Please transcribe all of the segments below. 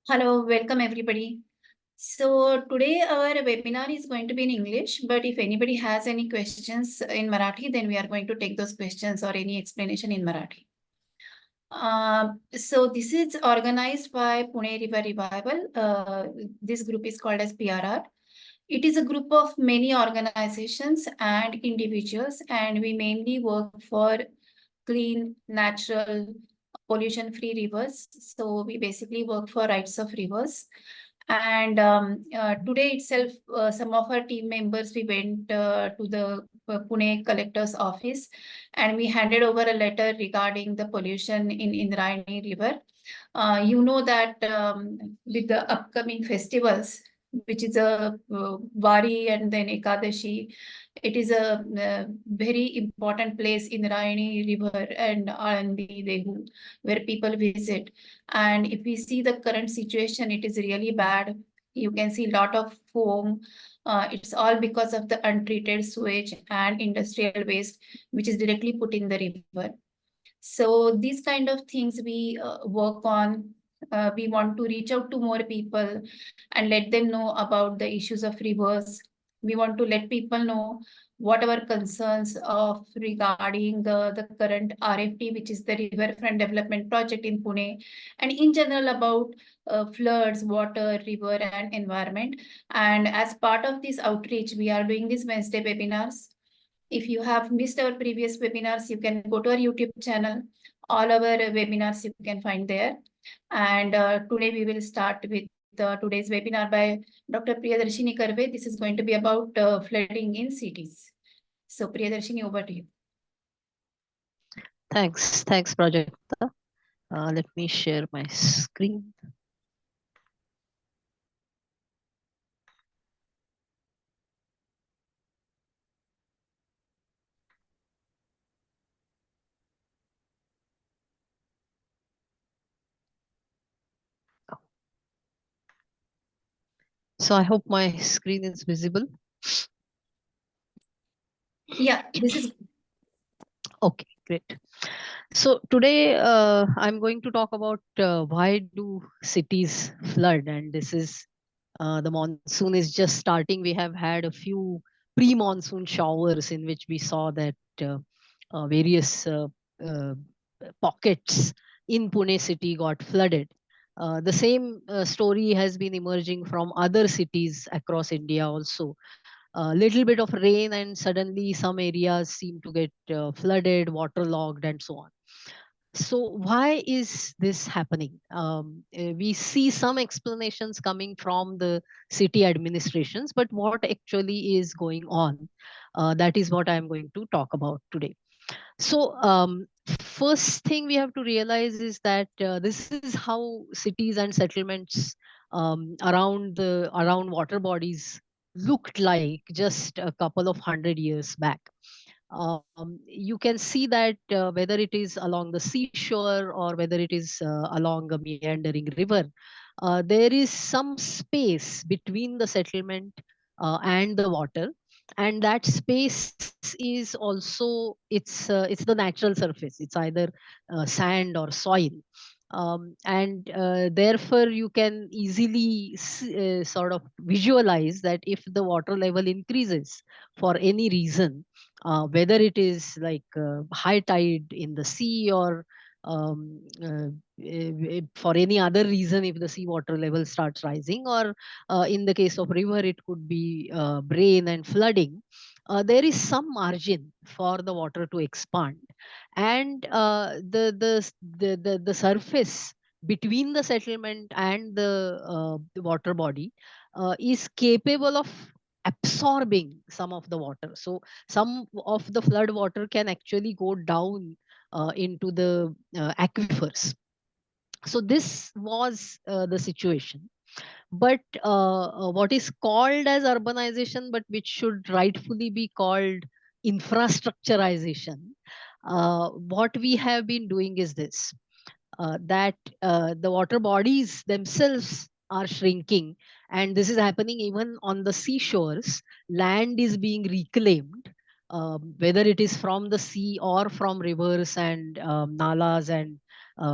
Hello, welcome everybody. So today our webinar is going to be in English, but if anybody has any questions in Marathi, then we are going to take those questions or any explanation in Marathi. So this is organized by Pune River Revival. This group is called as PRR. It is a group of many organizations and individuals, and we mainly work for clean, natural, pollution-free rivers. So we basically work for rights of rivers. And today itself, some of our team members, we went to the Pune collector's office and we handed over a letter regarding the pollution in Indrayani River. You know that with the upcoming festivals, which is a Wari and then Ekadashi, it is a very important place in Rayani River and Alandi, Dehu, where people visit. And if we see the current situation, it is really bad. You can see a lot of foam. It's all because of the untreated sewage and industrial waste, which is directly put in the river. So these kind of things we work on. We want to reach out to more people and let them know about the issues of rivers. We want to let people know what our concerns of regarding the current RFP, which is the riverfront development project in Pune, and in general about floods, water, river, and environment. And as part of this outreach, we are doing these Wednesday webinars. If you have missed our previous webinars, you can go to our YouTube channel. All our webinars you can find there. And today we will start with today's webinar by Dr. Priyadarshini Karve. This is going to be about flooding in cities. So Priyadarshini, over to you. Thanks, Prajakta. Let me share my screen. So I hope my screen is visible. Yeah, this is okay, great. So today I'm going to talk about why do cities flood, and this is the monsoon is just starting. We have had a few pre-monsoon showers in which we saw that various uh, pockets in Pune city got flooded. The same story has been emerging from other cities across India also. A little bit of rain and suddenly some areas seem to get flooded, waterlogged, and so on. So why is this happening? We see some explanations coming from the city administrations, but what actually is going on? That is what I'm going to talk about today. So first thing we have to realize is that this is how cities and settlements around water bodies looked like just a couple of 100 years back. You can see that whether it is along the seashore or whether it is along a meandering river, there is some space between the settlement and the water, and that space is also it's the natural surface. It's either sand or soil, and therefore you can easily sort of visualize that if the water level increases for any reason, whether it is like high tide in the sea or for any other reason, if the sea water level starts rising, or in the case of river it could be rain and flooding, there is some margin for the water to expand, and the surface between the settlement and the water body is capable of absorbing some of the water. So some of the flood water can actually go down into the aquifers. So this was the situation. But what is called as urbanization, but which should rightfully be called infrastructurization, what we have been doing is this, that the water bodies themselves are shrinking, and this is happening even on the seashores. Land is being reclaimed, whether it is from the sea or from rivers and nalas and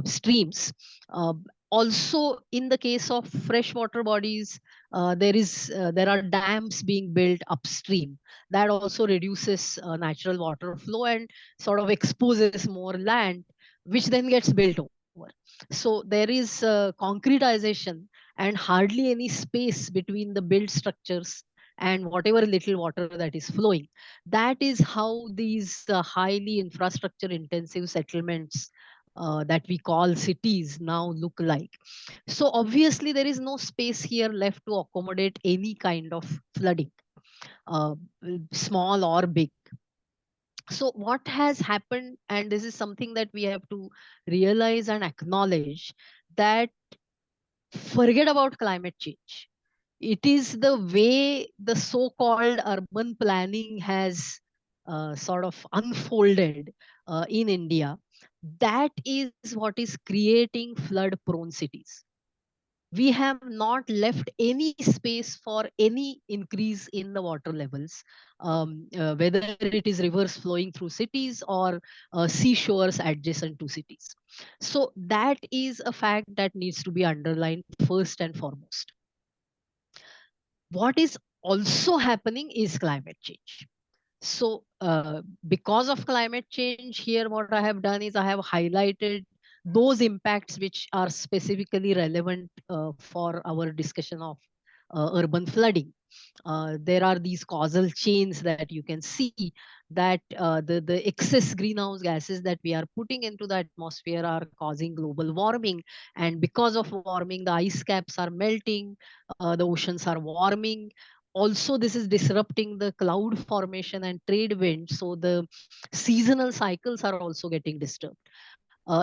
streams. Uh, Also, in the case of freshwater bodies, there are dams being built upstream that also reduces natural water flow and sort of exposes more land, which then gets built over. So there is concretization and hardly any space between the built structures and whatever little water that is flowing. That is how these highly infrastructure intensive settlements that we call cities now look like. So obviously there is no space here left to accommodate any kind of flooding, uh, small or big. So what has happened, and this is something that we have to realize and acknowledge, that forget about climate change. It is the way the so-called urban planning has sort of unfolded in India. That is what is creating flood prone cities. We have not left any space for any increase in the water levels, whether it is rivers flowing through cities or seashores adjacent to cities. So that is a fact that needs to be underlined first and foremost. What is also happening is climate change. So, because of climate change, here what I have done is I have highlighted those impacts which are specifically relevant for our discussion of urban flooding. There are these causal chains that you can see, that the excess greenhouse gases that we are putting into the atmosphere are causing global warming. And because of warming, the ice caps are melting, the oceans are warming. Also, this is disrupting the cloud formation and trade winds. So the seasonal cycles are also getting disturbed.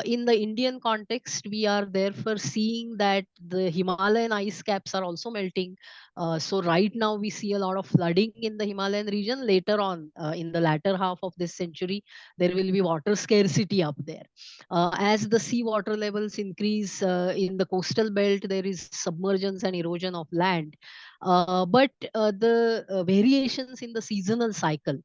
In the Indian context, we are therefore seeing that the Himalayan ice caps are also melting. So right now we see a lot of flooding in the Himalayan region. Later on, in the latter half of this century, there will be water scarcity up there. As the sea water levels increase in the coastal belt, there is submergence and erosion of land. But the variations in the seasonal cycle,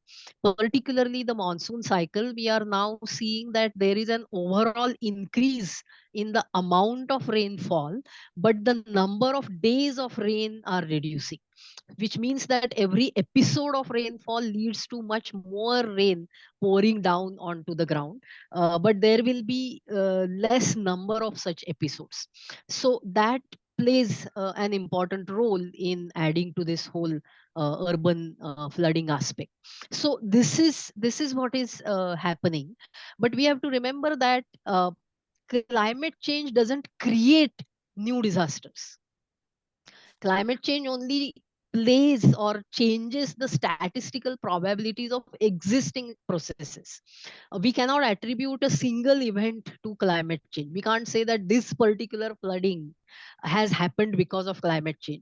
particularly the monsoon cycle, we are now seeing that there is an overall increase in the amount of rainfall, but the number of days of rain are reducing, which means that every episode of rainfall leads to much more rain pouring down onto the ground. But there will be less number of such episodes. So that plays an important role in adding to this whole urban flooding aspect. So this is what is happening. But we have to remember that climate change doesn't create new disasters. Climate change only plays or changes the statistical probabilities of existing processes. We cannot attribute a single event to climate change. We can't say that this particular flooding has happened because of climate change.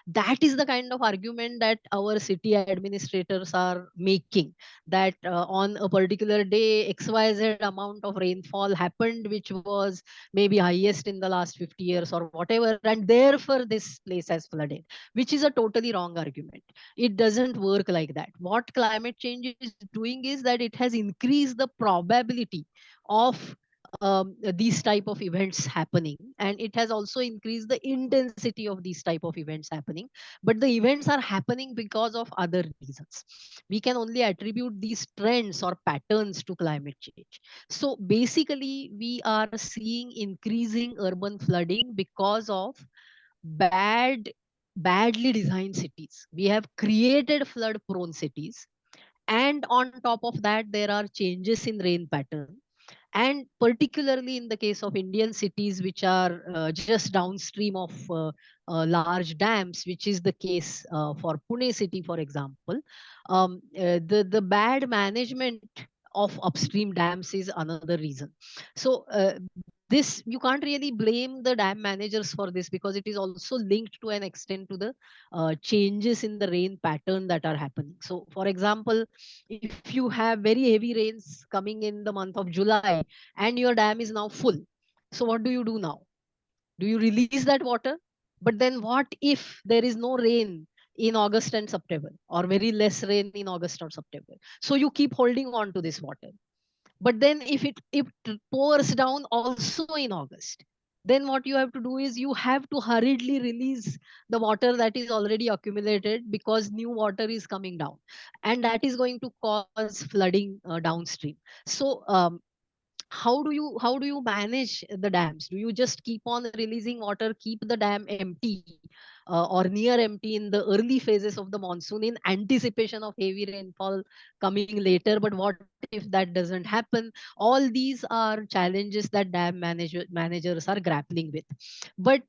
That is the kind of argument that our city administrators are making, that on a particular day XYZ amount of rainfall happened, which was maybe highest in the last 50 years or whatever, and therefore this place has flooded, which is a totally wrong argument. It doesn't work like that. What climate change is doing is that it has increased the probability of these type of events happening, and it has also increased the intensity of these type of events happening. But the events are happening because of other reasons. We can only attribute these trends or patterns to climate change. So basically we are seeing increasing urban flooding because of bad badly designed cities. We have created flood prone cities, and on top of that there are changes in rain pattern. And particularly in the case of Indian cities which are just downstream of large dams, which is the case for Pune city, for example, the bad management of upstream dams is another reason. So this, you can't really blame the dam managers for this, because it is also linked to an extent to the changes in the rain pattern that are happening. So for example, if you have very heavy rains coming in the month of July and your dam is now full, so what do now? Do you release that water? But then what if there is no rain in August and September, or very less rain in August or September. So you keep holding on to this water. But then if it pours down also in August, then what you have to do is you have to hurriedly release the water that is already accumulated, because new water is coming down, and that is going to cause flooding downstream. So how do you manage the dams? Do you just keep on releasing water, keep the dam empty, or near empty in the early phases of the monsoon in anticipation of heavy rainfall coming later? But what if that doesn't happen? All these are challenges that managers are grappling with. But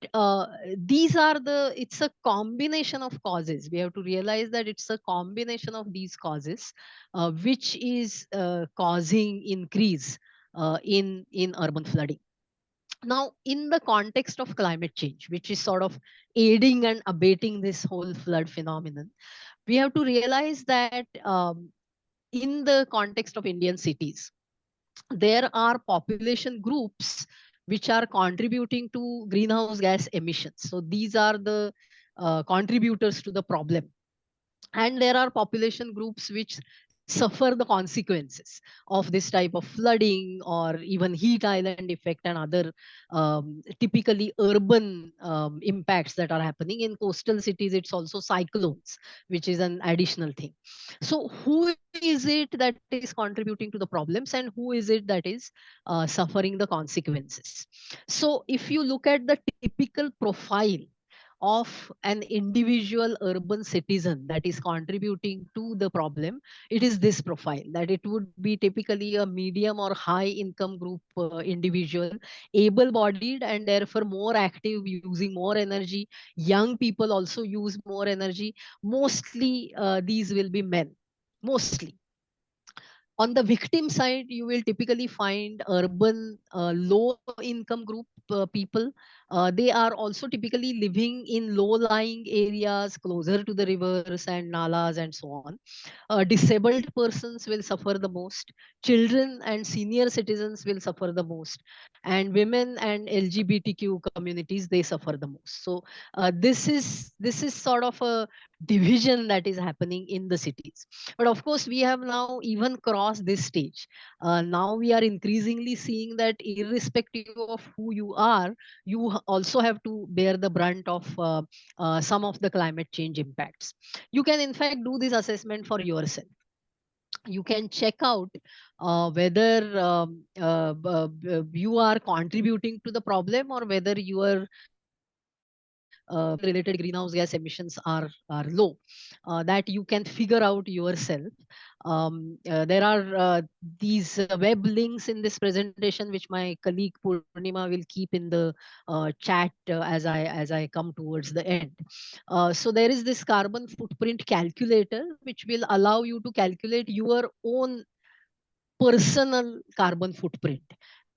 these are the it's a combination of causes. We have to realize that it's a combination of these causes which is causing increase in urban flooding. Now, in the context of climate change, which is sort of aiding and abating this whole flood phenomenon, we have to realize that in the context of Indian cities, there are population groups which are contributing to greenhouse gas emissions. So these are the contributors to the problem, and there are population groups which suffer the consequences of this type of flooding, or even heat island effect and other typically urban impacts that are happening. In coastal cities, it's also cyclones, which is an additional thing. So who is it that is contributing to the problems, and who is it that is suffering the consequences? So if you look at the typical profile of an individual urban citizen that is contributing to the problem, it is this profile, that it would be typically a medium or high income group individual, able bodied and therefore more active, using more energy. Young people also use more energy. Mostly these will be men, mostly. On the victim side, you will typically find urban low income group people. They are also typically living in low lying areas closer to the rivers and nalas and so on. Disabled persons will suffer the most. Children and senior citizens will suffer the most, and women and LGBTQ communities, they suffer the most. So this is sort of a division that is happening in the cities. But of course, we have now even crossed this stage. Now we are increasingly seeing that irrespective of who you are, you also have to bear the brunt of some of the climate change impacts. You can in fact do this assessment for yourself. You can check out whether you are contributing to the problem, or whether your related greenhouse gas emissions are low. That you can figure out yourself. There are these web links in this presentation, which my colleague Purnima will keep in the chat as I come towards the end. So there is this carbon footprint calculator, which will allow you to calculate your own personal carbon footprint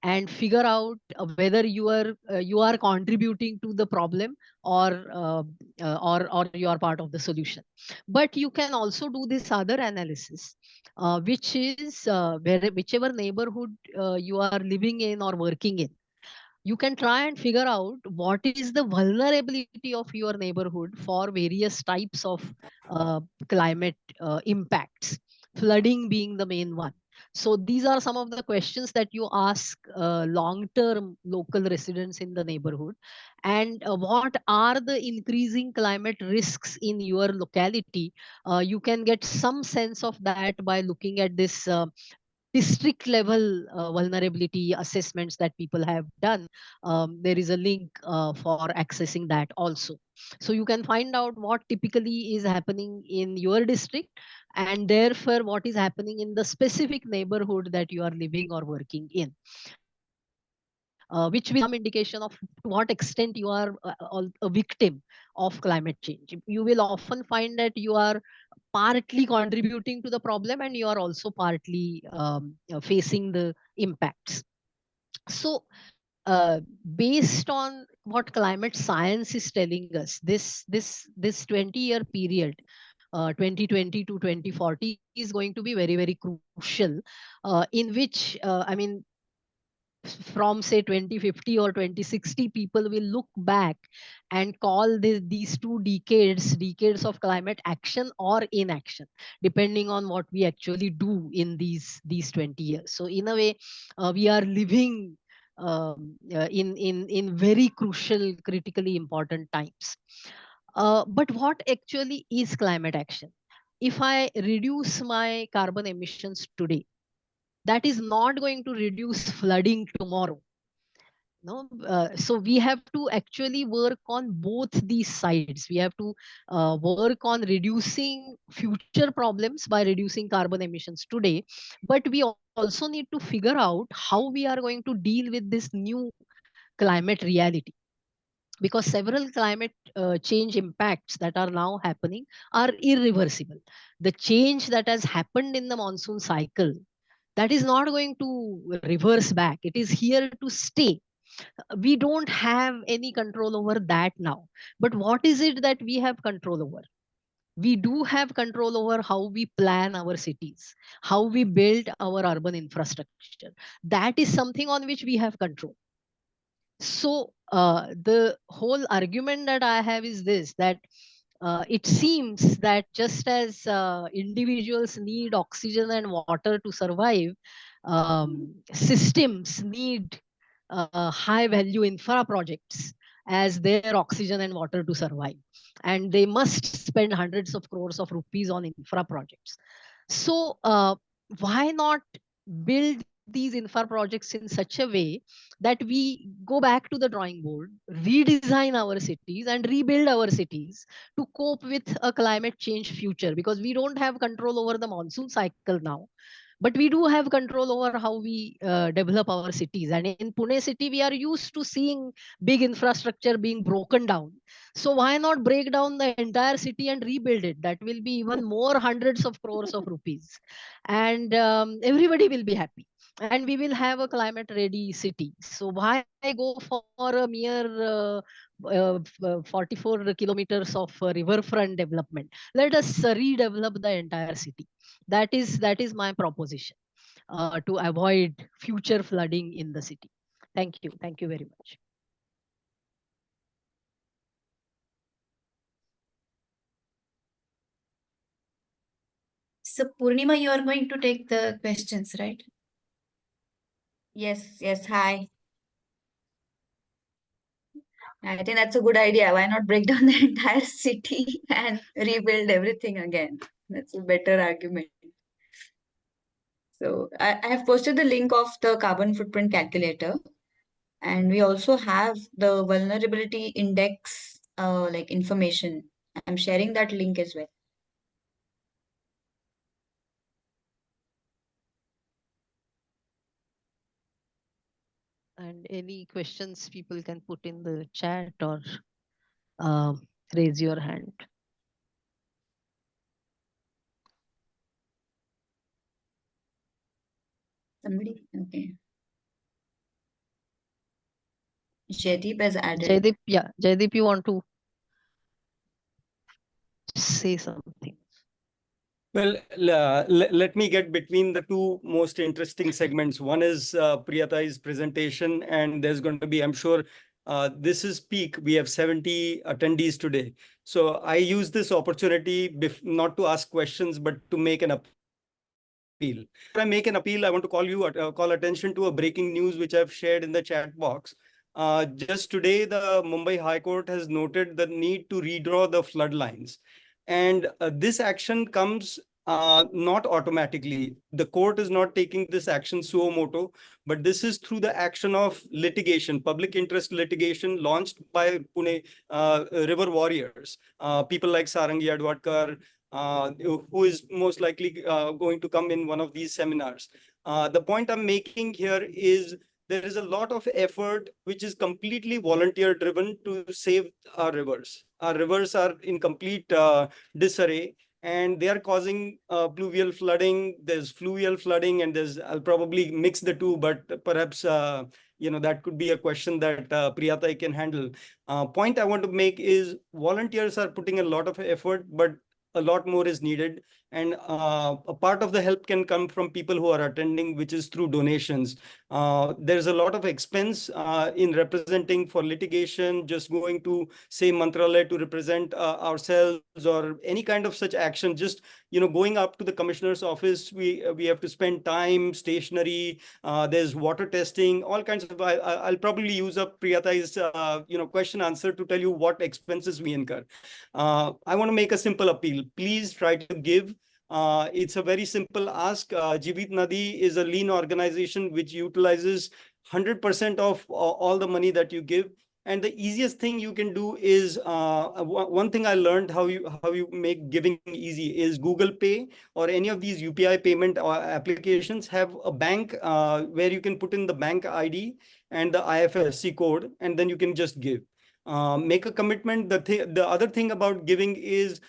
and figure out whether you are contributing to the problem, or or you are part of the solution. But you can also do this other analysis, which is whichever neighborhood you are living in or working in, you can try and figure out what is the vulnerability of your neighborhood for various types of climate impacts, flooding being the main one. So these are some of the questions that you ask long term local residents in the neighborhood. And what are the increasing climate risks in your locality? You can get some sense of that by looking at this district level vulnerability assessments that people have done. There is a link for accessing that also. So you can find out what typically is happening in your district, and therefore what is happening in the specific neighborhood that you are living or working in, which will give you some indication of to what extent you are a victim of climate change. You will often find that you are partly contributing to the problem, and you are also partly facing the impacts. So based on what climate science is telling us, this 20-year period, 2020 to 2040, is going to be very very crucial, in which I mean from say 2050 or 2060, people will look back and call these 2 decades of climate action or inaction, depending on what we actually do in these 20 years. So in a way, we are living in very crucial, critically important times. But what actually is climate action? If I reduce my carbon emissions today, that is not going to reduce flooding tomorrow. No, so we have to actually work on both these sides. We have to work on reducing future problems by reducing carbon emissions today, but we also need to figure out how we are going to deal with this new climate reality, because several climate change impacts that are now happening are irreversible. The change that has happened in the monsoon cycle, that is not going to reverse back. It is here to stay. We don't have any control over that now. But what is it that we have control over? We do have control over how we plan our cities, how we build our urban infrastructure. That is something on which we have control. So the whole argument that I have is this, that it seems that just as individuals need oxygen and water to survive, systems need high value infra projects as their oxygen and water to survive. And they must spend hundreds of crores of rupees on infra projects. So why not build these infra projects in such a way that we go back to the drawing board, redesign our cities and rebuild our cities to cope with a climate change future? Because we don't have control over the monsoon cycle now, but we do have control over how we develop our cities. And in Pune city, we are used to seeing big infrastructure being broken down. So why not break down the entire city and rebuild it? That will be even more hundreds of crores of rupees, and everybody will be happy, and we will have a climate ready city. So why go for a mere 44 kilometers of riverfront development? Let us redevelop the entire city. That is my proposition, to avoid future flooding in the city. Thank you very much. So Purnima, you are going to take the questions, right? Yes, hi. I think that's a good idea. Why not break down the entire city and rebuild everything again? That's a better argument. So I have posted the link of the carbon footprint calculator, and we also have the vulnerability index like information. I'm sharing that link as well. And any questions people can put in the chat or uh, raise your hand. Somebody? Okay. Jaideep has added. Jaideep, you want to say something? Well, let me get between the two most interesting segments. One is Priyatai's presentation, and there's going to be, I'm sure, this is peak. We have 70 attendees today. So I use this opportunity not to ask questions, but to make an appeal. Before I make an appeal, I want to call attention to a breaking news which I've shared in the chat box. Just today, the Mumbai High Court has noted the need to redraw the flood lines. And this action comes not automatically. The court is not taking this action suo moto, but this is through the action of litigation, public interest litigation launched by Pune river warriors, people like Sarangi Adwadkar, who is most likely going to come in one of these seminars. The point I'm making here is there is a lot of effort which is completely volunteer driven to save our rivers. Our rivers are in complete disarray, and they are causing pluvial flooding. There's fluvial flooding, and I'll probably mix the two, but perhaps that could be a question that Priyatai can handle. Point I want to make is volunteers are putting a lot of effort, but a lot more is needed. And a part of the help can come from people who are attending, which is through donations. There's a lot of expense in representing for litigation, just going to say Mantralaya to represent ourselves, or any kind of such action. Just going up to the commissioner's office, we have to spend time, stationery. There's water testing, all kinds of. I'll probably use up Priyatai's question answer to tell you what expenses we incur. I want to make a simple appeal. Please try to give. It's a very simple ask. Jeevit Nadi is a lean organization which utilizes 100% of all the money that you give. And the easiest thing you can do is one thing I learned how you make giving easy is Google Pay or any of these UPI payment applications have a bank where you can put in the bank ID and the IFSC code, and then you can just give. Make a commitment. The other thing about giving is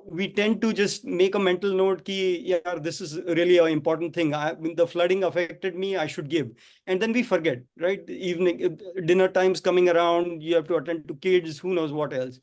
we tend to just make a mental note ki, yeah, this is really an important thing. When the flooding affected me, I should give. And then we forget, right? Evening, dinner time's coming around, you have to attend to kids, who knows what else.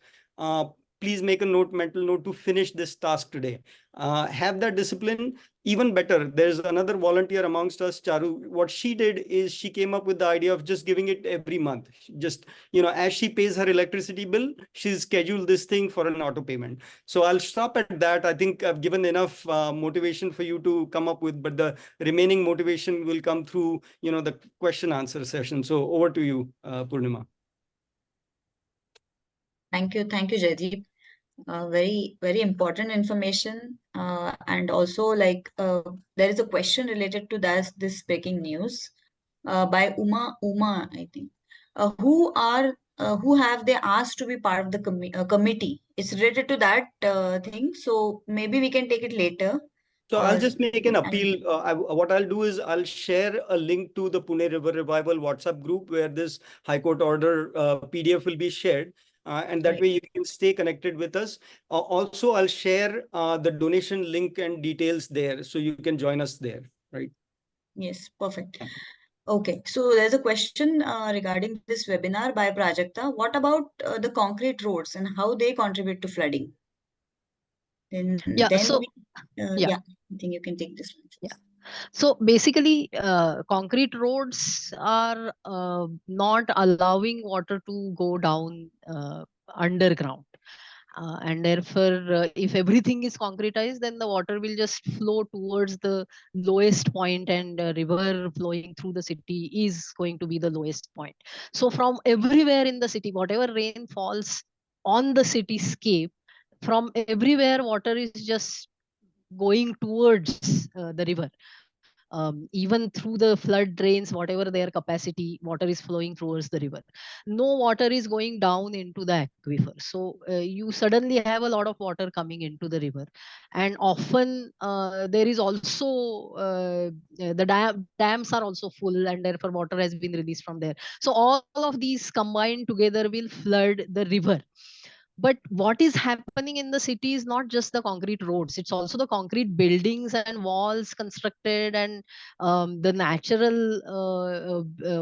Please make a mental note to finish this task today. Have that discipline. Even better, there's another volunteer amongst us, Charu. What she did is she came up with the idea of just giving it every month. Just, as she pays her electricity bill, she's scheduled this thing for an auto payment. So I'll stop at that. I think I've given enough motivation for you to come up with, but the remaining motivation will come through, the question answer session. So over to you, Purnima. Thank you, Jaideep. Very, very important information. And also, there is a question related to this breaking news by Uma, I think. Who have they asked to be part of the committee? It's related to that thing. So maybe we can take it later. So I'll just make an appeal. What I'll do is I'll share a link to the Pune River Revival WhatsApp group where this High Court order PDF will be shared. And that way you can stay connected with us. Also, I'll share the donation link and details there, so you can join us there, right? Yes, perfect. Okay, so there's a question regarding this webinar by Prajakta. What about the concrete roads and how they contribute to flooding? I think you can take this one. Yeah. So basically, concrete roads are not allowing water to go down underground. And therefore, if everything is concretized, then the water will just flow towards the lowest point, and river flowing through the city is going to be the lowest point. So from everywhere in the city, whatever rain falls on the cityscape, from everywhere, water is just going towards the river. Even through the flood drains, whatever their capacity, water is flowing towards the river. No water is going down into the aquifer. So you suddenly have a lot of water coming into the river. And often there is also, the dams are also full, and therefore water has been released from there. So all of these combined together will flood the river. But what is happening in the city is not just the concrete roads, it's also the concrete buildings and walls constructed, and the natural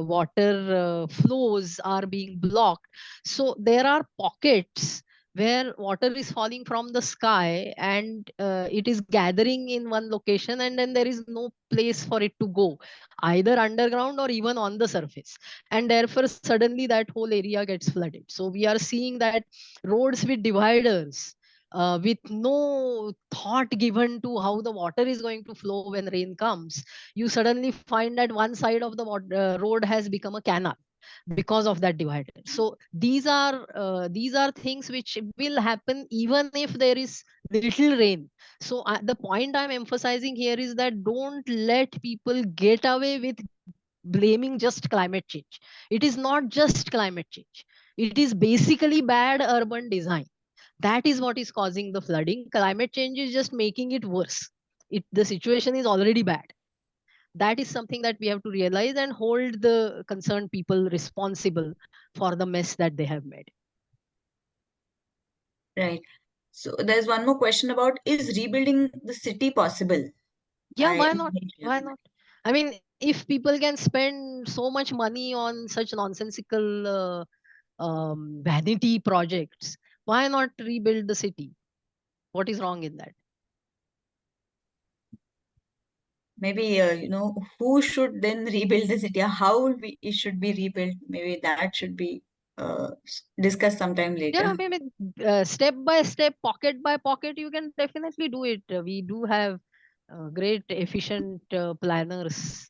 water flows are being blocked. So there are pockets where water is falling from the sky, and it is gathering in one location, and then there is no place for it to go, either underground or even on the surface. And therefore suddenly that whole area gets flooded. So we are seeing that roads with dividers, with no thought given to how the water is going to flow when rain comes, you suddenly find that one side of the road has become a canal because of that divider. So these are things which will happen even if there is little rain. So the point I'm emphasizing here is that don't let people get away with blaming just climate change. It is not just climate change. It is basically bad urban design. That is what is causing the flooding. Climate change is just making it worse. The situation is already bad. That is something that we have to realize and hold the concerned people responsible for the mess that they have made. Right. So there's one more question about, is rebuilding the city possible? Yeah, why not? Why not? I mean, if people can spend so much money on such nonsensical vanity projects, why not rebuild the city? What is wrong in that? Maybe, who should then rebuild the city? It should be rebuilt. Maybe that should be discussed sometime Yeah, later. maybe step by step, pocket by pocket, you can definitely do it. We do have great, efficient planners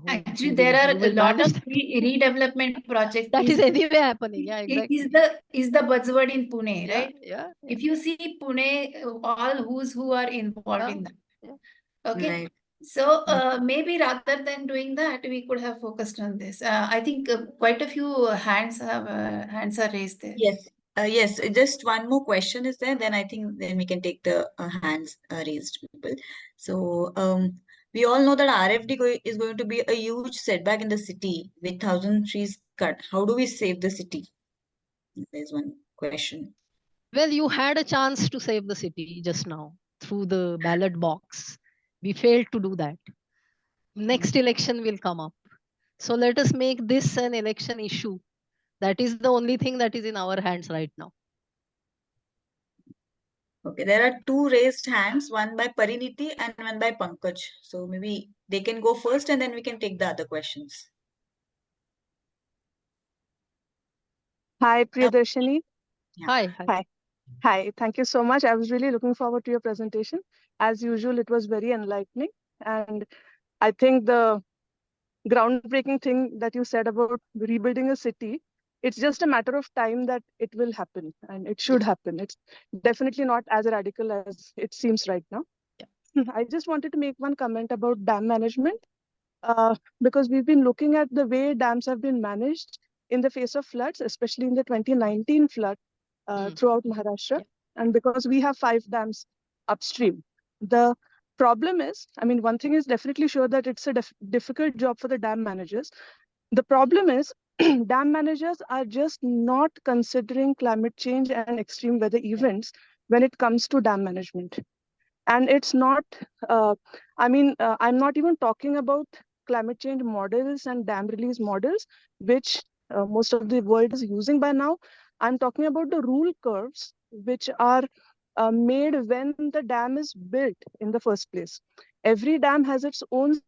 Actually, there who are a will lot of manage that. redevelopment projects. That is anyway happening. Yeah, exactly. Is the buzzword in Pune, Yeah, right? yeah, yeah, If you see Pune, all who are involved yeah, in that. yeah. Okay. Right. So maybe rather than doing that, we could have focused on this. I think quite a few hands are raised there. Yes. Yes. Just one more question is there. Then I think then we can take the hands raised people. So we all know that is going to be a huge setback in the city with 1,000 trees cut. How do we save the city? There's one question. Well, you had a chance to save the city just now through the ballot box. We failed to do that. Next election will come up. So let us make this an election issue. That is the only thing that is in our hands right now. Okay, there are two raised hands, one by Pariniti and one by Pankaj. So maybe they can go first and then we can take the other questions. Hi, Priyadarshini. Yeah. Hi, hi. Hi. Hi. Thank you so much. I was really looking forward to your presentation. As usual, it was very enlightening. And I think the groundbreaking thing that you said about rebuilding a city, it's just a matter of time that it will happen and it should happen. It's definitely not as radical as it seems right now. I just wanted to make one comment about dam management. Because we've been looking at the way dams have been managed in the face of floods, especially in the 2019 flood throughout Maharashtra. Yeah. And because we have 5 dams upstream, the problem is, I mean, one thing is definitely sure that it's a difficult job for the dam managers. The problem is dam managers are just not considering climate change and extreme weather events when it comes to dam management. And it's not, I'm not even talking about climate change models and dam release models, which most of the world is using by now. I'm talking about the rule curves, which are made when the dam is built in the first place. Every dam has its own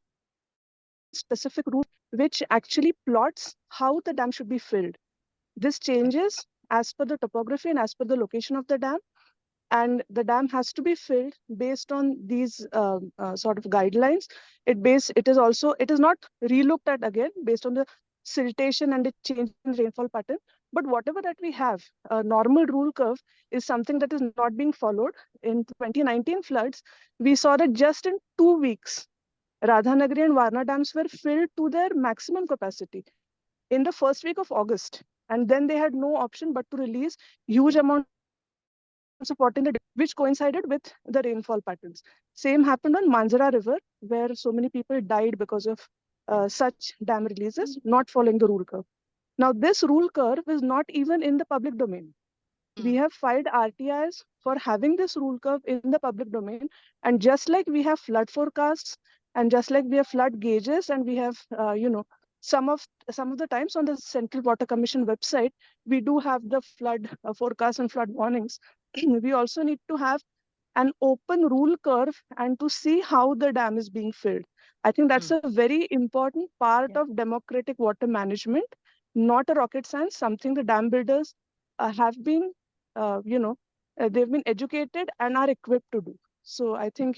specific rule, which actually plots how the dam should be filled. This changes as per the topography and as per the location of the dam, and the dam has to be filled based on these sort of guidelines. It is not relooked at again based on the siltation and the change in rainfall pattern. But whatever that we have, a normal rule curve is something that is not being followed. In 2019 floods, we saw that just in 2 weeks, Radhanagari and Varna dams were filled to their maximum capacity in the first week of August. And then they had no option but to release huge amounts of water in the which coincided with the rainfall patterns. Same happened on Manjara River, where so many people died because of such dam releases, not following the rule curve. Now, this rule curve is not even in the public domain. We have filed RTIs for having this rule curve in the public domain. And just like we have flood forecasts, and just like we have flood gauges, and we have, some of the times on the Central Water Commission website, we do have the flood forecasts and flood warnings. We also need to have an open rule curve and to see how the dam is being filled. I think that's a very important part of democratic water management, not a rocket science, something the dam builders have been, they've been educated and are equipped to do. So I think,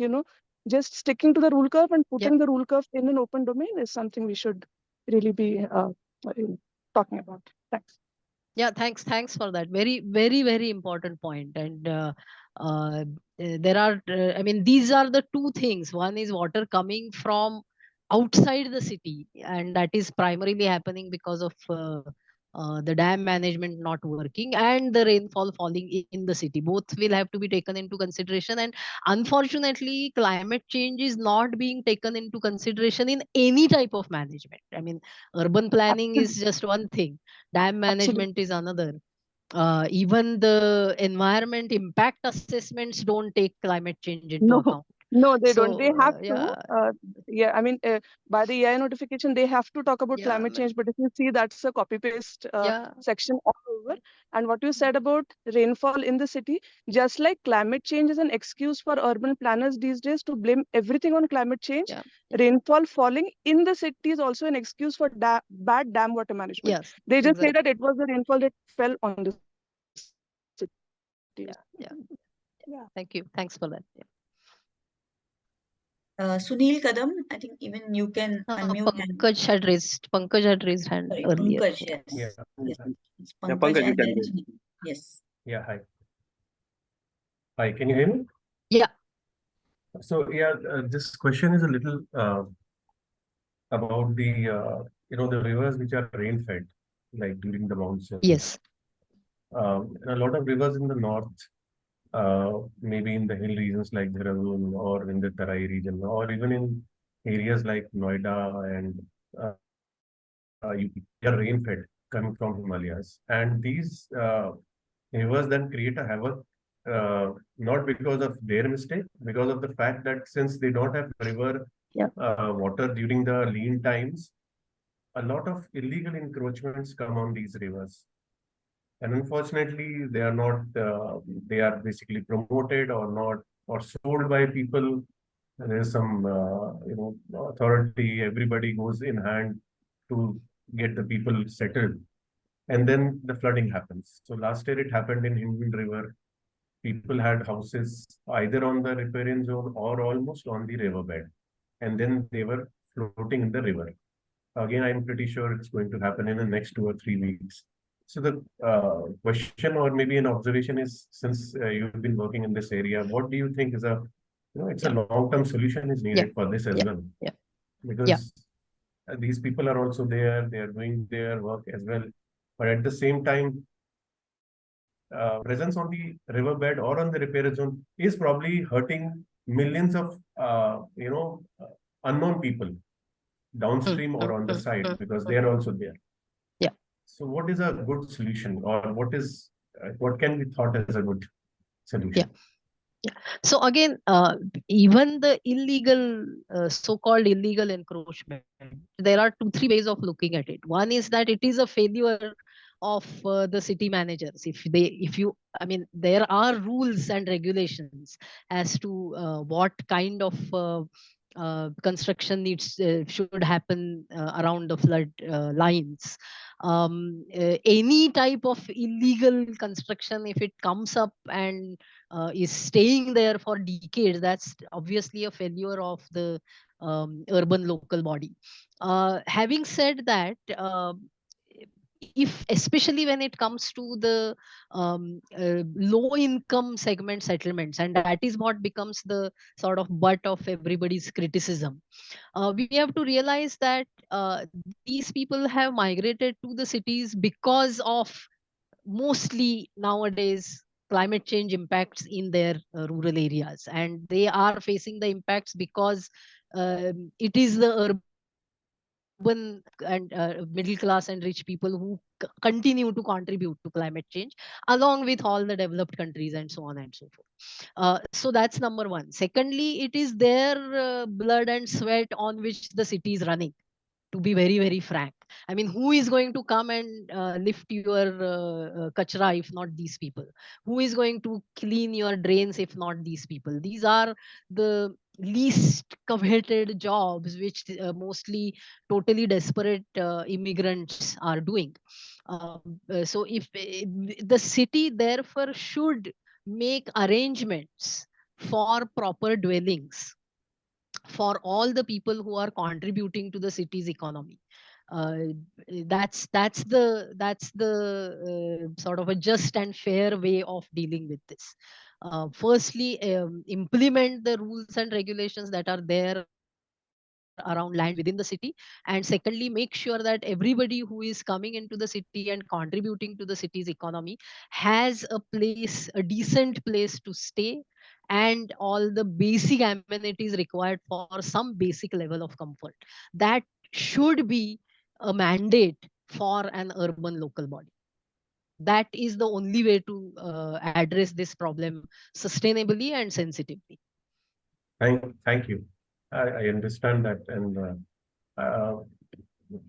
just sticking to the rule curve and putting the rule curve in an open domain is something we should really be talking about. Thanks. Yeah, thanks for that. Very important point. And there are, I mean, these are the two things. One is water coming from outside the city, and that is primarily happening because of the dam management not working and the rainfall falling in the city. Both will have to be taken into consideration. And unfortunately, climate change is not being taken into consideration in any type of management. I mean, urban planning is just one thing, dam management is another. Even the environment impact assessments don't take climate change into No, account. No, they don't. So They have yeah, to. Yeah, I mean, by the EI notification, they have to talk about yeah, climate change. But if you see, that's a copy paste yeah, section all over. And what you said about rainfall in the city, just like climate change is an excuse for urban planners these days to blame everything on climate change, yeah, rainfall falling in the city is also an excuse for bad dam water management. yes, They just say exactly. that it was the rainfall that fell on the cities. Yeah, yeah. Yeah. Thank you. Thanks for that. Yeah. Sunil Kadam, I think even you can unmute and Pankaj had raised hand sorry, earlier. Pankaj, Yeah. yes. Yeah. Yes, it's Yeah, Pankaj Pankaj, you and can then go. Sunil. Yes. Yeah, hi. Hi, can you hear me? Yeah. So yeah, this question is a little about the the rivers which are rain fed, like during the monsoons. Yes. And a lot of rivers in the north, maybe in the hill regions like Dehradun or in the Tarai region, or even in areas like Noida and UP, they are rain fed coming from Himalayas, and these rivers then create a havoc. Not because of their mistake, because of the fact that since they don't have river Yeah. water during the lean times, a lot of illegal encroachments come on these rivers. And unfortunately, they are not, they are basically promoted or not, or sold by people. There's some, authority, everybody goes in hand to get the people settled. And then the flooding happens. So last year it happened in Hindman River. People had houses either on the riparian zone or almost on the riverbed. And then they were floating in the river. Again, I'm pretty sure it's going to happen in the next 2 or 3 weeks. So the question or maybe an observation is, since you've been working in this area, what do you think is it's a long-term solution is needed for this as well? Yeah. Because these people are also there, they are doing their work as well. But at the same time, presence on the riverbed or on the riparian zone is probably hurting millions of, unknown people downstream or on the side, because they are also there. Yeah. So what is a good solution, or what can be thought as a good solution? Yeah. So again, even the illegal, so-called illegal encroachment, there are 2-3 ways of looking at it. One is that it is a failure of the city managers. I mean, there are rules and regulations as to what kind of construction should happen around the flood lines. Any type of illegal construction, if it comes up and is staying there for decades, that's obviously a failure of the urban local body. Having said that, if especially when it comes to the low income segment settlements, and that is what becomes the sort of butt of everybody's criticism, we have to realize that these people have migrated to the cities because of mostly nowadays climate change impacts in their rural areas, and they are facing the impacts because it is the urban and middle class and rich people who continue to contribute to climate change, along with all the developed countries and so on and so forth. So that's number one. Secondly, it is their blood and sweat on which the city is running, to be very, very frank. I mean, who is going to come and lift your kachra if not these people? Who is going to clean your drains if not these people? These are the least coveted jobs which mostly totally desperate immigrants are doing. So if the city therefore should make arrangements for proper dwellings for all the people who are contributing to the city's economy. uh, that's the sort of a just and fair way of dealing with this. Firstly, implement the rules and regulations that are there around land within the city, and secondly, make sure that everybody who is coming into the city and contributing to the city's economy has a decent place to stay, and all the basic amenities required for some basic level of comfort. That should be a mandate for an urban local body. That is the only way to address this problem sustainably and sensitively. Thank you. I understand that, and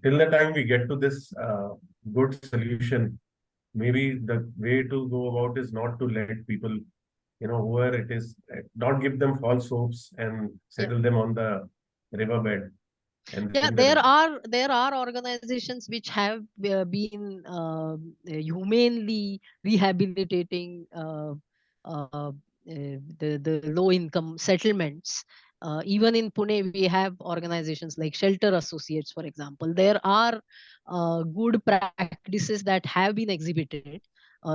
till the time we get to this good solution, maybe the way to go about is not to let people, whoever it is, not give them false hopes and settle them on the riverbed and Yeah, then the river. there are organizations which have been humanely rehabilitating the low income settlements. Even in Pune, we have organizations like Shelter Associates, for example. There are good practices that have been exhibited.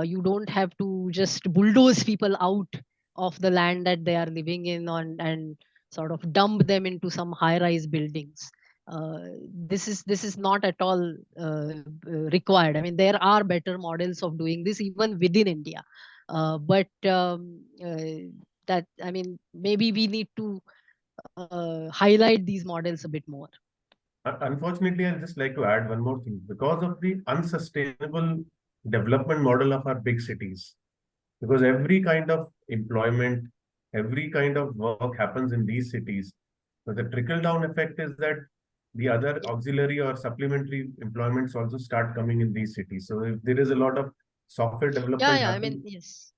You don't have to just bulldoze people out of the land that they are living in and sort of dump them into some high-rise buildings. uh, this is not at all required. I mean, there are better models of doing this even within India, but that I mean, maybe we need to highlight these models a bit more. Unfortunately, I'd just like to add one more thing. Because of the unsustainable development model of our big cities, because every kind of employment, every kind of work happens in these cities. But the trickle down effect is that the other auxiliary or supplementary employments also start coming in these cities. So if there is a lot of software development Yeah, I mean, yes,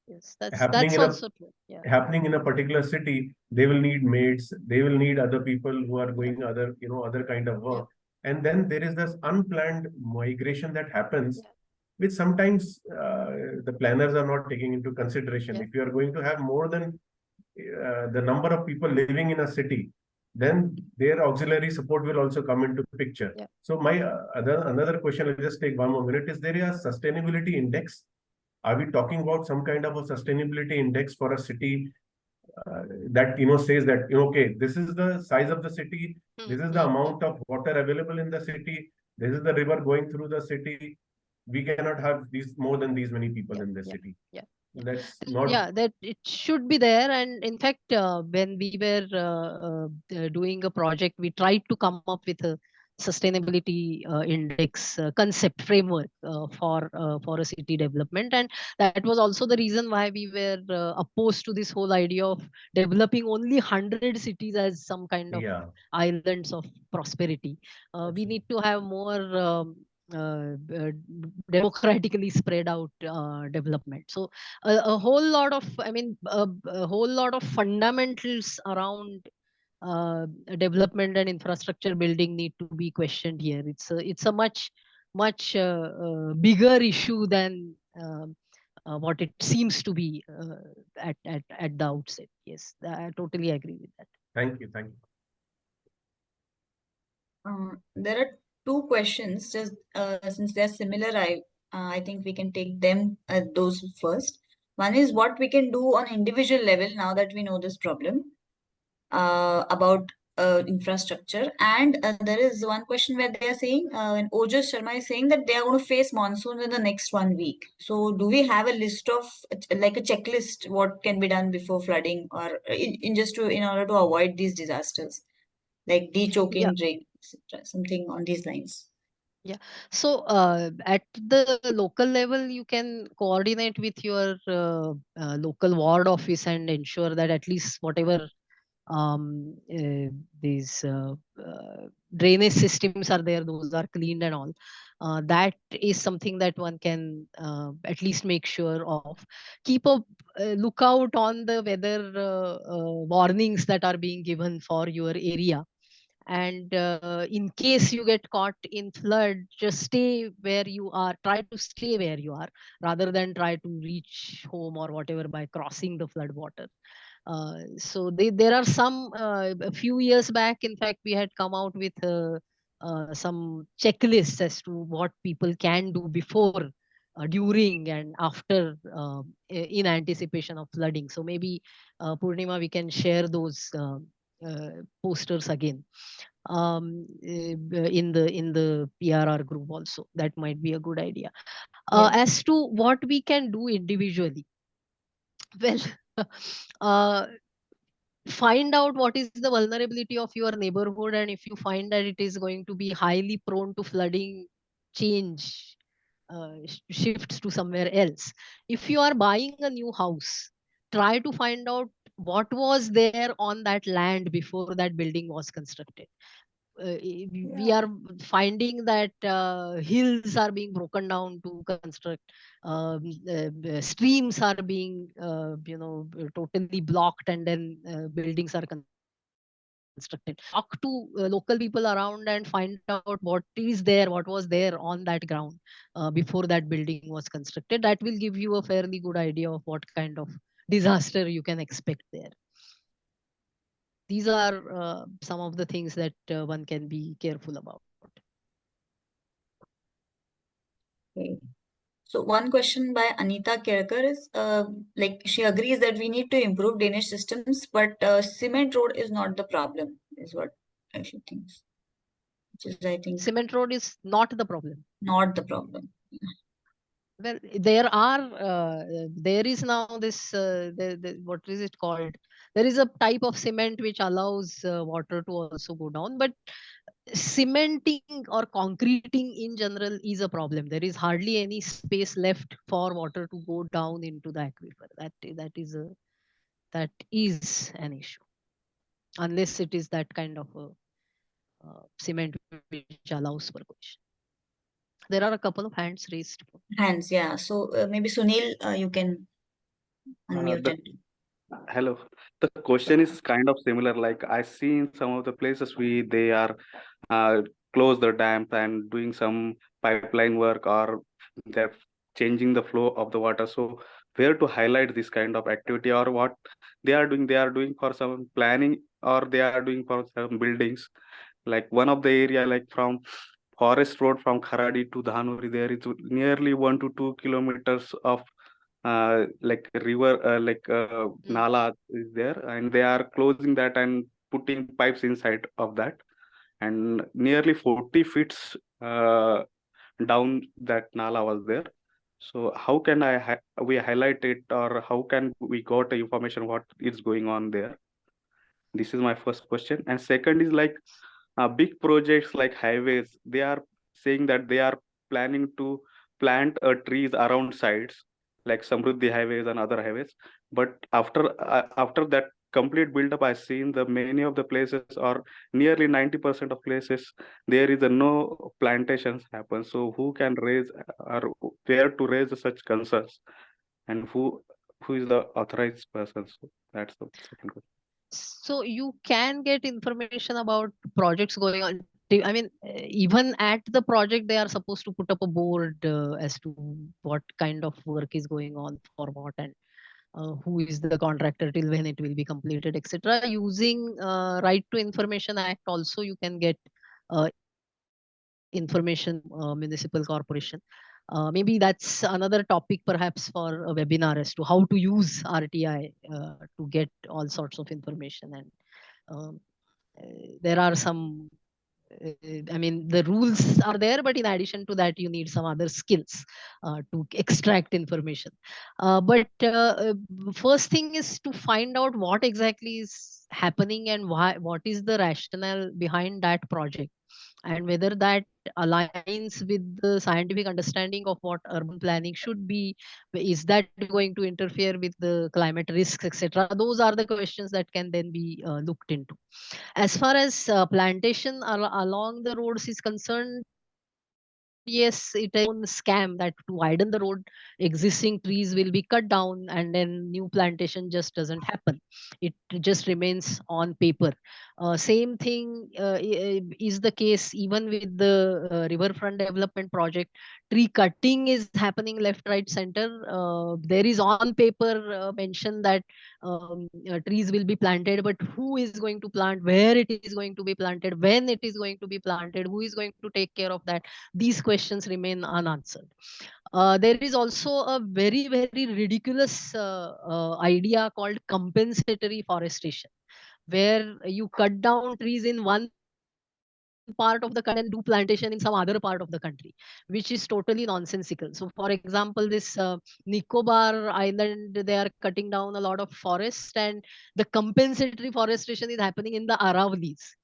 happening that's in a also true. Yeah, happening in a particular city, they will need maids, they will need other people who are yeah, doing other, other kind of yeah, work. And then there is this unplanned migration that happens, yeah, which sometimes the planners are not taking into consideration. yeah, If you are going to have more than the number of people living in a city, then their auxiliary support will also come into picture. yeah. So my another question, I'll just take one more minute. Is there a sustainability index? Are we talking about some kind of a sustainability index for a city that says that okay, this is the size of the city, this is the amount of water available in the city, this is the river going through the city. We cannot have these more than these many people Yeah, in the yeah, city. yeah, yeah. That's not. Yeah, that it should be there. And in fact, when we were doing a project, we tried to come up with a sustainability index concept framework for a city development, and that was also the reason why we were opposed to this whole idea of developing only 100 cities as some kind of Yeah, islands of prosperity. We absolutely. need to have more democratically spread out development. So a whole lot of, I mean, a whole lot of fundamentals around development and infrastructure building need to be questioned here. It's a much bigger issue than what it seems to be at the outset. Yes, I totally agree with that. Thank you. There are two questions, just since they're similar, I think we can take them those first. One is what we can do on individual level now that we know this problem about infrastructure. And there is one question where they are saying, and Ojas Sharma is saying that they are going to face monsoon in the next 1 week. So do we have a list of like a checklist what can be done before flooding, or in just to in order to avoid these disasters, like Yeah. de-choking drain, etc., something on these lines? Yeah. So at the local level, you can coordinate with your local ward office and ensure that at least whatever these drainage systems are there, those are cleaned and all. That is something that one can at least make sure of. Keep a lookout on the weather warnings that are being given for your area. And in case you get caught in flood, just stay where you are. Try to stay where you are rather than try to reach home or whatever by crossing the flood water. So there are some a few years back, in fact, we had come out with some checklists as to what people can do before, during, and after, in anticipation of flooding. So maybe Purnima, we can share those posters again in the PRR group also. That might be a good idea. Yeah. As to what we can do individually, well, uh, find out what is the vulnerability of your neighborhood, and if you find that it is going to be highly prone to flooding, change, shifts to somewhere else. If you are buying a new house, try to find out what was there on that land before that building was constructed. We are finding that hills are being broken down to construct, streams are being totally blocked, and then buildings are constructed. Talk to local people around and find out what is there, what was there on that ground before that building was constructed. That will give you a fairly good idea of what kind of disaster you can expect there. These are some of the things that one can be careful about. Okay. So one question by Anita Kerkar is like she agrees that we need to improve drainage systems, but cement road is not the problem, is what she thinks. Which is, I think, Cement road is not the problem. not the problem. Well, there is now this, what is it called? There is a type of cement which allows water to also go down, but cementing or concreting in general is a problem. There is hardly any space left for water to go down into the aquifer. That is an issue, unless it is that kind of a cement which allows percolation. There are a couple of hands raised. Hands, yeah. So maybe Sunil, you can unmute The, it. hello. The question is kind of similar. Like I see in some of the places they are uh, close the dams and doing some pipeline work, or they're changing the flow of the water. So where to highlight this kind of activity, or what they are doing for some planning, or they are doing for some buildings. Like one of the area, like from Forest Road from Kharadi to Dhanuri, there is nearly 1 to 2 kilometers of like river, Nala is there, and they are closing that and putting pipes inside of that, and nearly 40 feet down that Nala was there. So how can we highlight it, or how can we got information what is going on there? This is my first question. And second is like big projects like highways, they are saying that they are planning to plant trees around sites like Samruddhi highways and other highways. But after that complete build up, I've seen the many of the places, or nearly 90% of places, there is a no plantations happen. So who can raise, or where to raise such concerns, and who is the authorized person? So that's the second question. So you can get information about projects going on. I mean, even at the project, they are supposed to put up a board as to what kind of work is going on for what, and who is the contractor, till when it will be completed, etc. Using Right to Information Act, also you can get information, municipal corporation. Maybe that's another topic perhaps for a webinar as to how to use RTI to get all sorts of information. And um, there are some, I mean, the rules are there, but in addition to that, you need some other skills to extract information. But first thing is to find out what exactly is happening, and what is the rationale behind that project, and whether that aligns with the scientific understanding of what urban planning should be. Is that going to interfere with the climate risks, etc.? Those are the questions that can then be looked into. As far as plantation along the roads is concerned, yes, it is known scam that to widen the road, existing trees will be cut down, and then new plantation just doesn't happen. It just remains on paper. Same thing is the case even with the riverfront development project. Tree cutting is happening left, right, center. There is on paper mention that trees will be planted, but who is going to plant, where it is going to be planted, when it is going to be planted, who is going to take care of that? These questions remain unanswered. There is also a very, very ridiculous idea called compensatory forestation, where you cut down trees in one part of the country and then do plantation in some other part of the country, which is totally nonsensical. So, for example, this Nicobar Island, they are cutting down a lot of forest, and the compensatory forestation is happening in the Aravallis.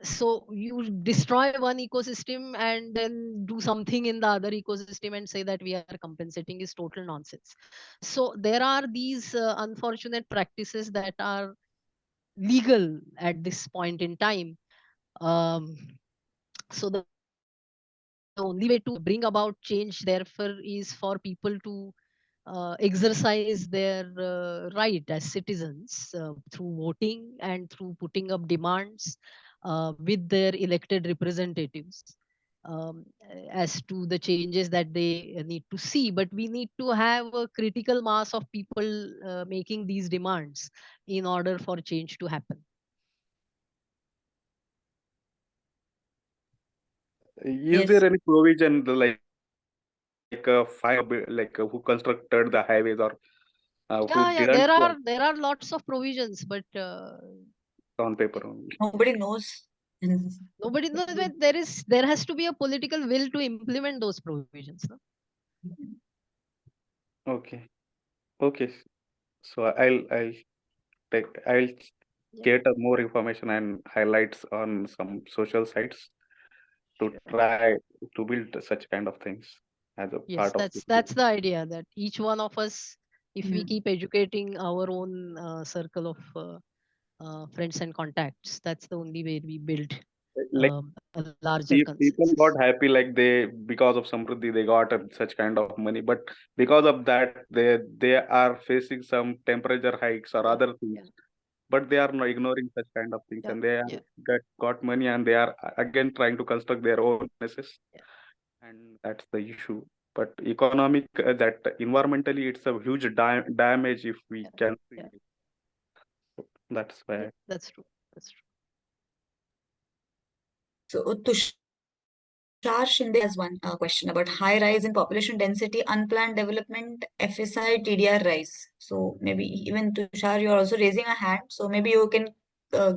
So you destroy one ecosystem and then do something in the other ecosystem and say that we are compensating is total nonsense. So there are these unfortunate practices that are legal at this point in time. Um, so the only way to bring about change, therefore, is for people to exercise their right as citizens through voting and through putting up demands with their elected representatives as to the changes that they need to see. But we need to have a critical mass of people making these demands in order for change to happen. Is Yes. there any provision like like who constructed the highways or who Yeah, didn't there are lots of provisions, but on paper only? Nobody knows. nobody knows that there has to be a political will to implement those provisions. No? Okay. Okay. So I'll Yeah, get more information and highlights on some social sites to sure. try to build such kind of things as a Yes, part of the that's the idea, that each one of us, if we Mm. keep educating our own circle of friends and contacts, that's the only way we build like a larger people consensus. got happy like they because of Samruddhi they got such kind of money, but because of that they are facing some temperature hikes or Yeah, other things, yeah, but they are not ignoring such kind of things, yeah, and they are yeah, got money and they are again trying to construct their own businesses, yeah, and that's the issue. But economic that environmentally it's a huge damage if we yeah, can see yeah, it. That's yeah. why. That's true. That's true. So Tushar Shinde has one question about high rise in population density, unplanned development, FSI, TDR rise. So maybe even Tushar, you're also raising a hand. So maybe you can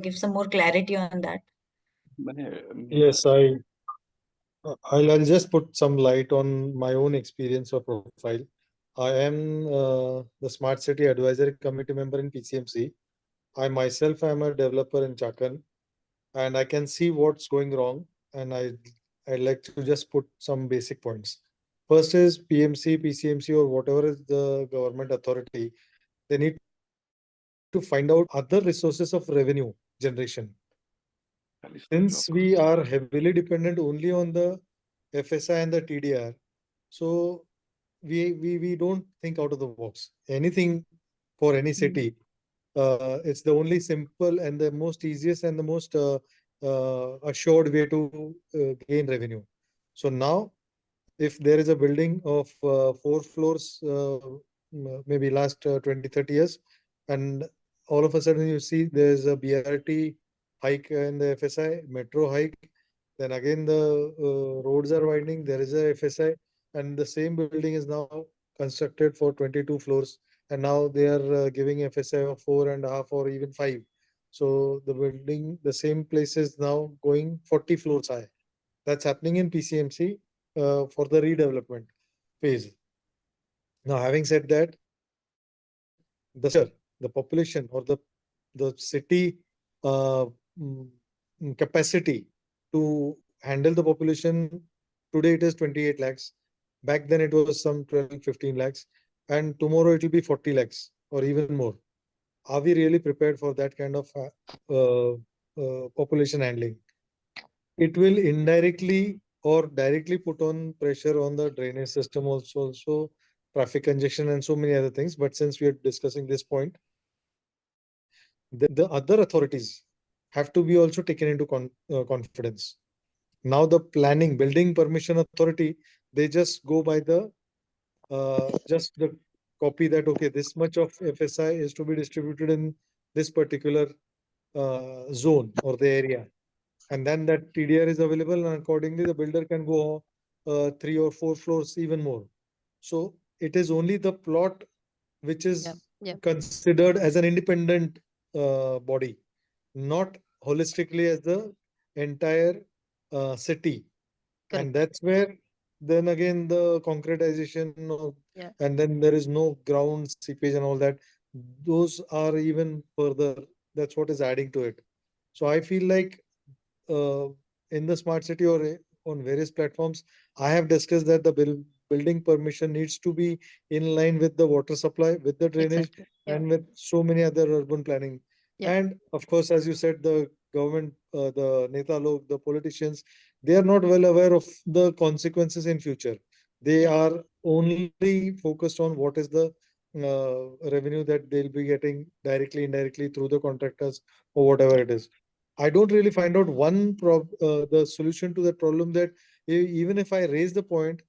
give some more clarity on that. Yes, I'll just put some light on my own experience or profile. I am the Smart City Advisory Committee member in PCMC. I myself am a developer in Chakan, and I can see what's going wrong. And I'd like to just put some basic points. First is PMC, PCMC, or whatever is the government authority. They need to find out other resources of revenue generation. Since we are heavily dependent only on the FSI and the TDR, so we don't think out of the box. Anything for any city, it's the only simple and the most easiest and the most assured way to gain revenue. So now, if there is a building of 4 floors, maybe last 20, 30 years, and all of a sudden you see there's a BRT hike in the FSI, metro hike, then again the roads are widening, there is a FSI, and the same building is now constructed for 22 floors, and now they are giving FSI of 4.5 or even 5. So the building, the same place is now going 40 floors high. That's happening in PCMC for the redevelopment phase. Now, having said that, the structure, the population, or the city mm, capacity to handle the population, today it is 28 lakhs. Back then it was some 12, 15 lakhs, and tomorrow it will be 40 lakhs or even more. Are we really prepared for that kind of population handling? It will indirectly or directly put on pressure on the drainage system also traffic congestion and so many other things. But since we are discussing this point, the other authorities have to be also taken into confidence. Now the planning, building permission authority, they just go by the just the copy that, okay, this much of FSI is to be distributed in this particular zone or the area, and then that TDR is available, and accordingly the builder can go 3 or 4 floors even more. So it is only the plot which Yeah, is yeah, considered as an independent body, not holistically as the entire city. And correct. that's where then again the concretization of, Yeah, and then there is no ground seepage and all that. Those are even further. That's what is adding to it. So I feel like in the smart city or on various platforms, I have discussed that the building permission needs to be in line with the water supply, with the drainage, Exactly. Yeah. and with so many other urban planning. Yeah. And of course, as you said, the government, the Neta log, the politicians, they are not well aware of the consequences in future. They Yeah. are only focused on what is the revenue that they'll be getting directly, indirectly through the contractors or whatever it is. I don't really find out the solution to that problem, that even if I raise the point,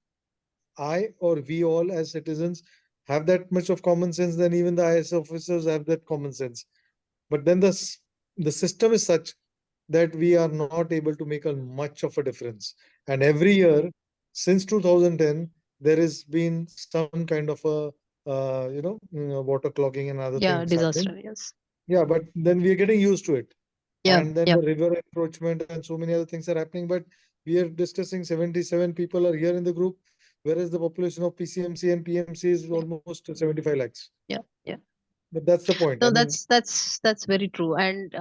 I or we all as citizens have that much of common sense, then even the IS officers have that common sense. But then the system is such that we are not able to make a much of a difference. And every year since 2010, there has been some kind of a water clogging and other Yeah. things Disaster. happening. Yes. Yeah, but then we are getting used to it. Yeah. And then Yeah. the river encroachment and so many other things are happening. But we are discussing 77 people are here in the group, whereas the population of PCMC and PMC is almost 75 lakhs. Yeah. Yeah. But that's the point. No, I mean, that's very true. And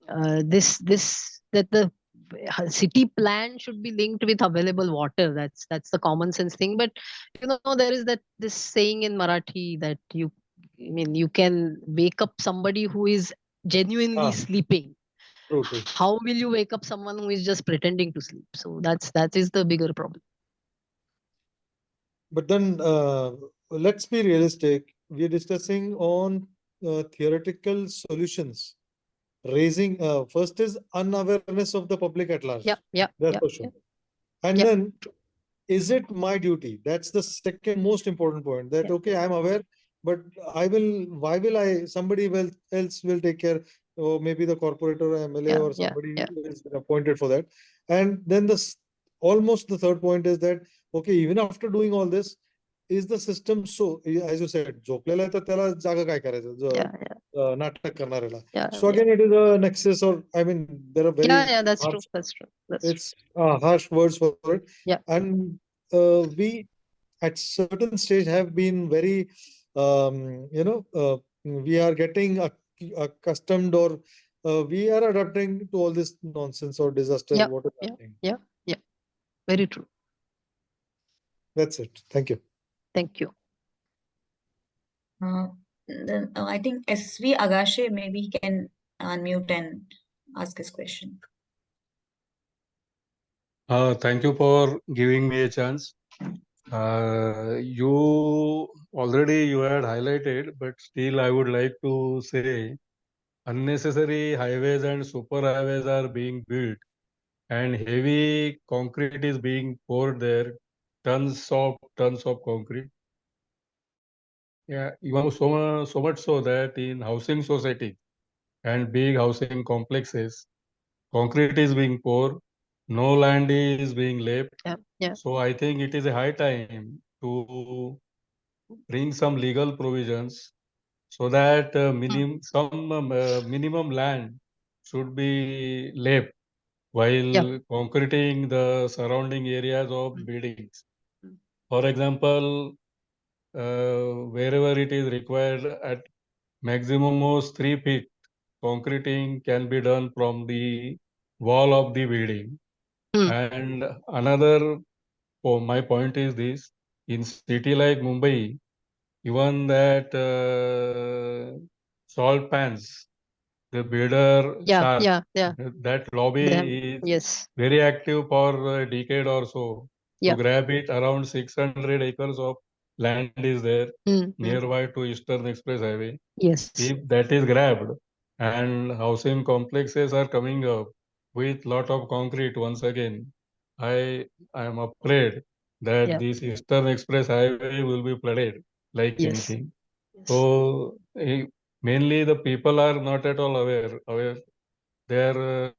that the city plan should be linked with available water. That's the common sense thing. But there is this saying in Marathi that you can wake up somebody who is genuinely ah, sleeping. true. How will you wake up someone who is just pretending to sleep? So that is the bigger problem. But then let's be realistic. We are discussing on theoretical solutions. Raising first is unawareness of the public at large. Yeah. That's for sure. And Yeah. then, is it my duty? That's the second most important point. That Yeah. okay, I'm aware, but why will somebody else will take care, or maybe the corporate or MLA or somebody is appointed for that. And then almost the third point is that okay, even after doing all this, is the system so, as you said, झोपलेला आहे तर त्याला जागा काय करायचं, नाटक करणाऱ्याला. So again, it is a nexus, or I mean, there are very that's harsh, true. That's true. it's harsh words for it. Yeah. And we at certain stage have been very, we are getting accustomed, or we are adapting to all this nonsense or disaster. What is happening? Yeah. Very true. That's it. Thank you. Thank you. Then I think SV Agashe, maybe he can unmute and ask his question. Thank you for giving me a chance. You had highlighted, but still I would like to say unnecessary highways and super highways are being built, and heavy concrete is being poured there, tons of concrete. Yeah, even so much so that in housing society and big housing complexes, concrete is being poured, no land is being left. Yeah. So I think it is a high time to bring some legal provisions so that minimum land should be left while concreting the surrounding areas of buildings. For example, wherever it is required at maximum of 3 feet, concreting can be done from the wall of the building. And another, my point is this: in city like Mumbai, even that salt pans, the builder shark, that lobby is very active for a decade or so. To grab it, around 600 acres of land is there nearby to Eastern Express Highway. Yes. If that is grabbed and housing complexes are coming up with lot of concrete once again, I am afraid that this Eastern Express Highway will be flooded like anything. So mainly the people are not at all aware. They are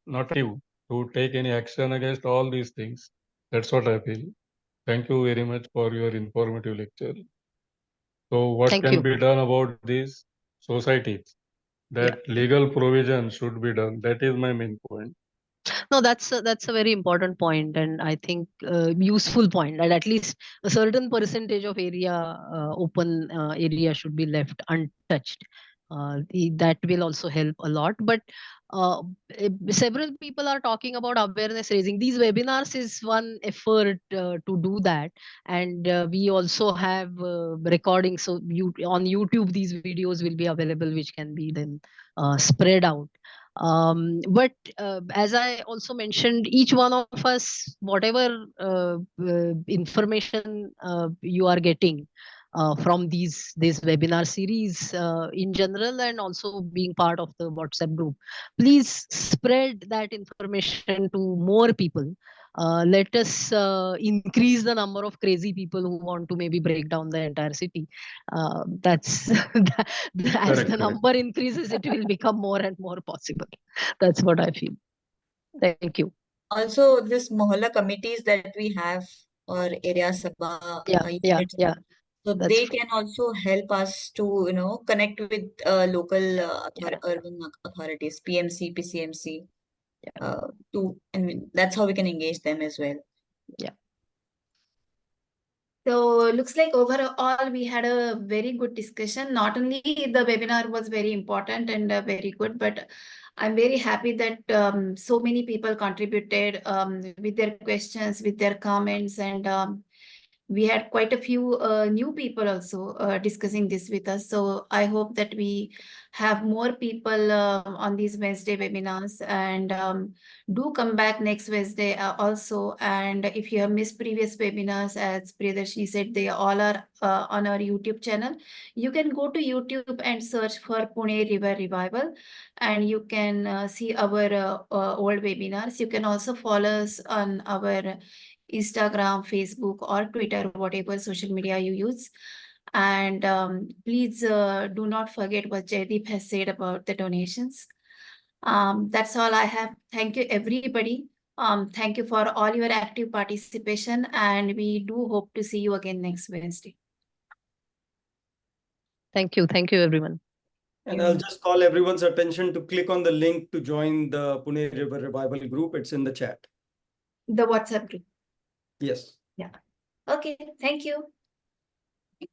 not active to take any action against all these things. That's what I feel. Thank you very much for your informative lecture. So what can be done about these societies? That legal provision should be done. That is my main point. No, that's a very important point, and I think useful point. That at least a certain percentage of open area should be left untouched. That will also help a lot. But several people are talking about awareness raising. These webinars is one effort to do that, and we also have recordings. So on YouTube, these videos will be available, which can be then spread out. But as I also mentioned, each one of us, whatever information you are getting from these webinar series in general, and also being part of the WhatsApp group, please spread that information to more people. Let us increase the number of crazy people who want to maybe break down the entire city. That's as the number increases, it will become more and more possible. That's what I feel. Thank you. Also, this Mohalla committees that we have, or area sabha units, so That's they true. can also help us to, connect with local urban authorities, PMC, PCMC, and that's how we can engage them as well. Yeah. So looks like overall we had a very good discussion. Not only the webinar was very important and very good, but I'm very happy that so many people contributed with their questions, with their comments, and we had quite a few new people also discussing this with us. So I hope that we have more people on these Wednesday webinars, and do come back next Wednesday also. And if you have missed previous webinars, as Priyadarshini said, they all are on our YouTube channel. You can go to YouTube and search for Pune River Revival, and you can see our old webinars. You can also follow us on our Instagram, Facebook, or Twitter, whatever social media you use. And please do not forget what Jaideep has said about the donations. That's all I have. Thank you, everybody. Thank you for all your active participation, and we do hope to see you again next Wednesday. Thank you. Thank you, everyone. And I'll just call everyone's attention to click on the link to join the Pune River Revival group. It's in the chat. The WhatsApp group. Yes. Yeah. Okay. Thank you. Thank you.